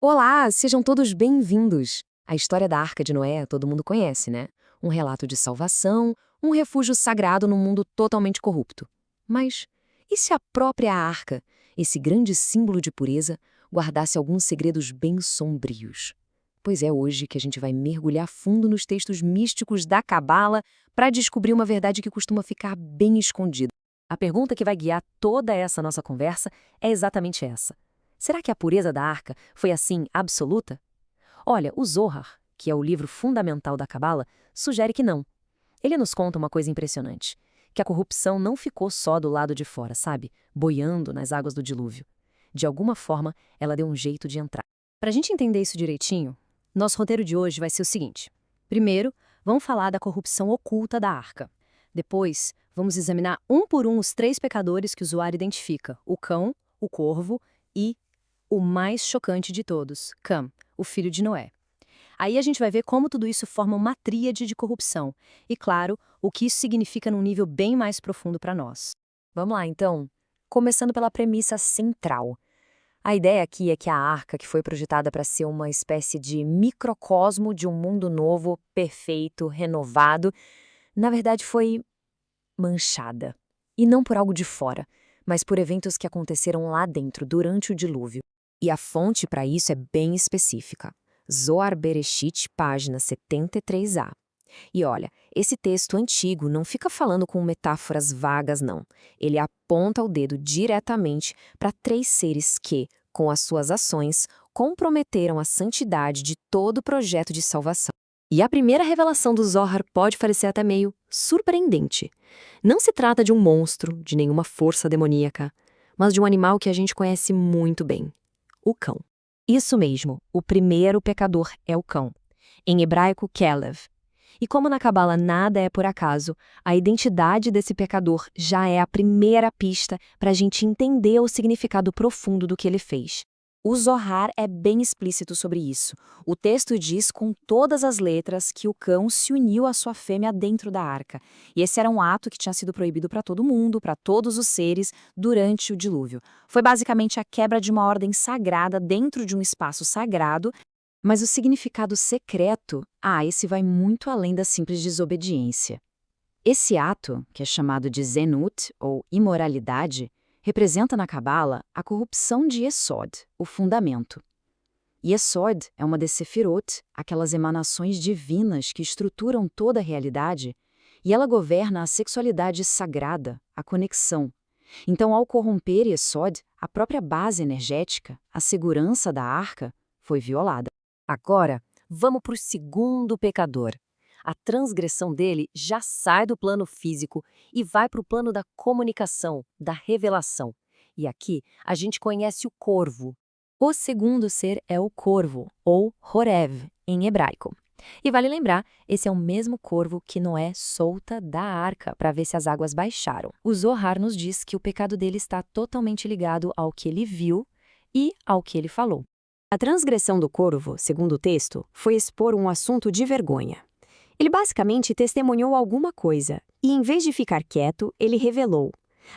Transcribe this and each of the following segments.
Olá, sejam todos bem-vindos! A história da Arca de Noé todo mundo conhece, né? Um relato de salvação, um refúgio sagrado num mundo totalmente corrupto. Mas e se a própria arca, esse grande símbolo de pureza, guardasse alguns segredos bem sombrios? Pois é hoje que a gente vai mergulhar fundo nos textos místicos da Cabala para descobrir uma verdade que costuma ficar bem escondida. A pergunta que vai guiar toda essa nossa conversa é exatamente essa. Será que a pureza da arca foi assim absoluta? Olha, o Zohar, que é o livro fundamental da Cabala, sugere que não. Ele nos conta uma coisa impressionante, que a corrupção não ficou só do lado de fora, sabe? Boiando nas águas do dilúvio. De alguma forma, ela deu um jeito de entrar. Para a gente entender isso direitinho, nosso roteiro de hoje vai ser o seguinte. Primeiro, vamos falar da corrupção oculta da arca. Depois, vamos examinar um por um os três pecadores que o Zohar identifica: o cão, o corvo e o mais chocante de todos, Cam, o filho de Noé. Aí a gente vai ver como tudo isso forma uma tríade de corrupção. E, claro, o que isso significa num nível bem mais profundo para nós. Vamos lá, então. Começando pela premissa central. A ideia aqui é que a arca, que foi projetada para ser uma espécie de microcosmo de um mundo novo, perfeito, renovado, na verdade foi manchada. E não por algo de fora, mas por eventos que aconteceram lá dentro, durante o dilúvio. E a fonte para isso é bem específica. Zohar Bereshit, página 73a. E olha, esse texto antigo não fica falando com metáforas vagas, não. Ele aponta o dedo diretamente para três seres que, com as suas ações, comprometeram a santidade de todo o projeto de salvação. E a primeira revelação do Zohar pode parecer até meio surpreendente. Não se trata de um monstro, de nenhuma força demoníaca, mas de um animal que a gente conhece muito bem: o cão. Isso mesmo, o primeiro pecador é o cão. Em hebraico, Kelev. E como na Cabala nada é por acaso, a identidade desse pecador já é a primeira pista para a gente entender o significado profundo do que ele fez. O Zohar é bem explícito sobre isso. O texto diz com todas as letras que o cão se uniu à sua fêmea dentro da arca. E esse era um ato que tinha sido proibido para todo mundo, para todos os seres, durante o dilúvio. Foi basicamente a quebra de uma ordem sagrada dentro de um espaço sagrado, mas o significado secreto, esse vai muito além da simples desobediência. Esse ato, que é chamado de Zenut, ou imoralidade, representa na Cabala a corrupção de Yesod, o fundamento. Yesod é uma das Sefirot, aquelas emanações divinas que estruturam toda a realidade, e ela governa a sexualidade sagrada, a conexão. Então, ao corromper Yesod, a própria base energética, a segurança da arca, foi violada. Agora, vamos para o segundo pecador. A transgressão dele já sai do plano físico e vai para o plano da comunicação, da revelação. E aqui a gente conhece o corvo. O segundo ser é o corvo, ou Horev, em hebraico. E vale lembrar, esse é o mesmo corvo que Noé solta da arca para ver se as águas baixaram. O Zohar nos diz que o pecado dele está totalmente ligado ao que ele viu e ao que ele falou. A transgressão do corvo, segundo o texto, foi expor um assunto de vergonha. Ele basicamente testemunhou alguma coisa e, em vez de ficar quieto, ele revelou.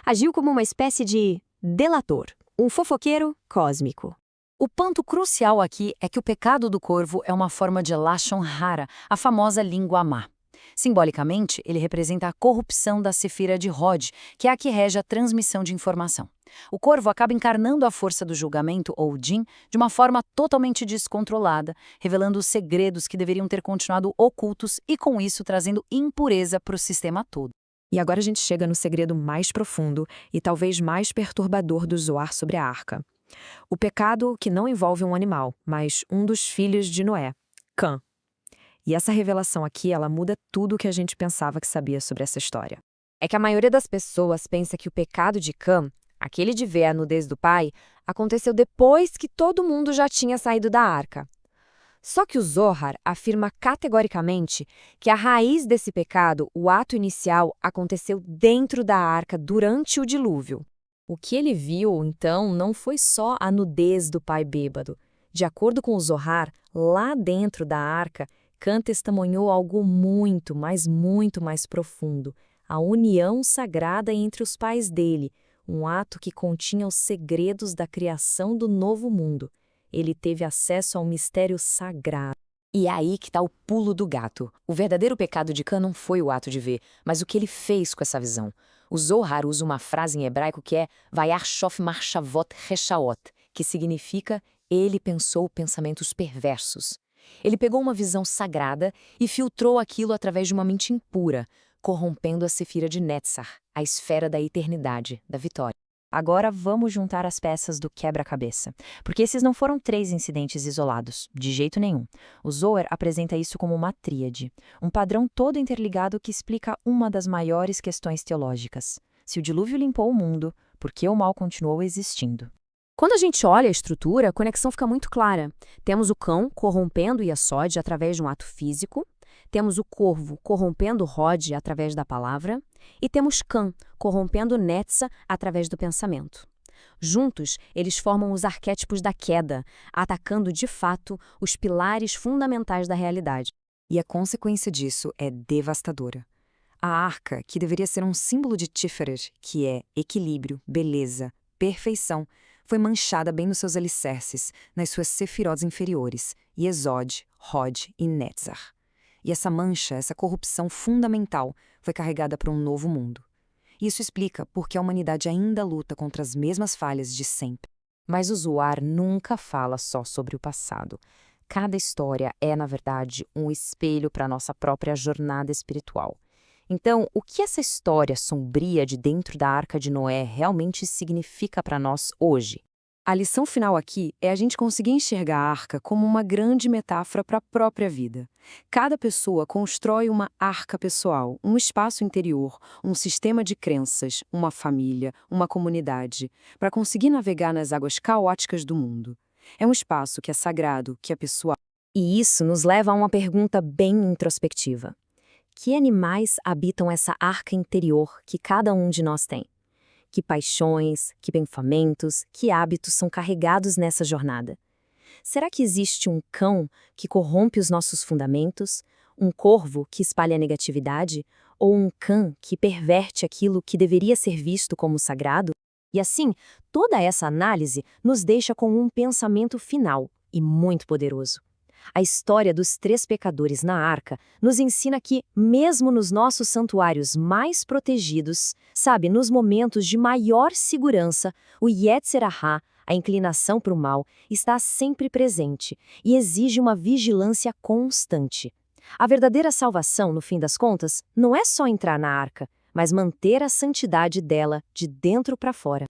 Agiu como uma espécie de delator, um fofoqueiro cósmico. O ponto crucial aqui é que o pecado do corvo é uma forma de Lashon Hara, a famosa língua má. Simbolicamente, ele representa a corrupção da Sefira de Hod, que é a que rege a transmissão de informação. O corvo acaba encarnando a força do julgamento, ou Din, de uma forma totalmente descontrolada, revelando os segredos que deveriam ter continuado ocultos e, com isso, trazendo impureza para o sistema todo. E agora a gente chega no segredo mais profundo e talvez mais perturbador do Zohar sobre a arca. O pecado que não envolve um animal, mas um dos filhos de Noé, Cã. E essa revelação aqui, ela muda tudo o que a gente pensava que sabia sobre essa história. É que a maioria das pessoas pensa que o pecado de Cã, aquele de ver a nudez do pai, aconteceu depois que todo mundo já tinha saído da arca. Só que o Zohar afirma categoricamente que a raiz desse pecado, o ato inicial, aconteceu dentro da arca durante o dilúvio. O que ele viu, então, não foi só a nudez do pai bêbado. De acordo com o Zohar, lá dentro da arca, Cã testemunhou algo muito, mas muito mais profundo: a união sagrada entre os pais dele, um ato que continha os segredos da criação do novo mundo. Ele teve acesso ao mistério sagrado. E é aí que está o pulo do gato. O verdadeiro pecado de Cã não foi o ato de ver, mas o que ele fez com essa visão. O Zohar usa uma frase em hebraico que é Vayar shof marshavot reshaot, que significa ele pensou pensamentos perversos. Ele pegou uma visão sagrada e filtrou aquilo através de uma mente impura, corrompendo a Sefira de Netzar, a esfera da eternidade, da vitória. Agora vamos juntar as peças do quebra-cabeça, porque esses não foram 3 incidentes isolados, de jeito nenhum. O Zohar apresenta isso como uma tríade, um padrão todo interligado que explica uma das maiores questões teológicas. Se o dilúvio limpou o mundo, por que o mal continuou existindo? Quando a gente olha a estrutura, a conexão fica muito clara. Temos o cão corrompendo Iasod através de um ato físico, temos o corvo corrompendo Hod através da palavra, e temos Cã corrompendo Netza através do pensamento. Juntos, eles formam os arquétipos da queda, atacando de fato os pilares fundamentais da realidade. E a consequência disso é devastadora. A arca, que deveria ser um símbolo de Tiferet, que é equilíbrio, beleza, perfeição, foi manchada bem nos seus alicerces, nas suas sefirot inferiores, Yesod, Hod e Netzar. E essa mancha, essa corrupção fundamental, foi carregada para um novo mundo. Isso explica por que a humanidade ainda luta contra as mesmas falhas de sempre. Mas o Zohar nunca fala só sobre o passado. Cada história é, na verdade, um espelho para a nossa própria jornada espiritual. Então, o que essa história sombria de dentro da Arca de Noé realmente significa para nós hoje? A lição final aqui é a gente conseguir enxergar a arca como uma grande metáfora para a própria vida. Cada pessoa constrói uma arca pessoal, um espaço interior, um sistema de crenças, uma família, uma comunidade, para conseguir navegar nas águas caóticas do mundo. É um espaço que é sagrado, que é pessoal. E isso nos leva a uma pergunta bem introspectiva. Que animais habitam essa arca interior que cada um de nós tem? Que paixões, que pensamentos, que hábitos são carregados nessa jornada? Será que existe um cão que corrompe os nossos fundamentos, um corvo que espalha negatividade, ou um cã que perverte aquilo que deveria ser visto como sagrado? E assim, toda essa análise nos deixa com um pensamento final e muito poderoso. A história dos 3 pecadores na arca nos ensina que, mesmo nos nossos santuários mais protegidos, sabe, nos momentos de maior segurança, o Yetzer Hara, a inclinação para o mal, está sempre presente e exige uma vigilância constante. A verdadeira salvação, no fim das contas, não é só entrar na arca, mas manter a santidade dela de dentro para fora.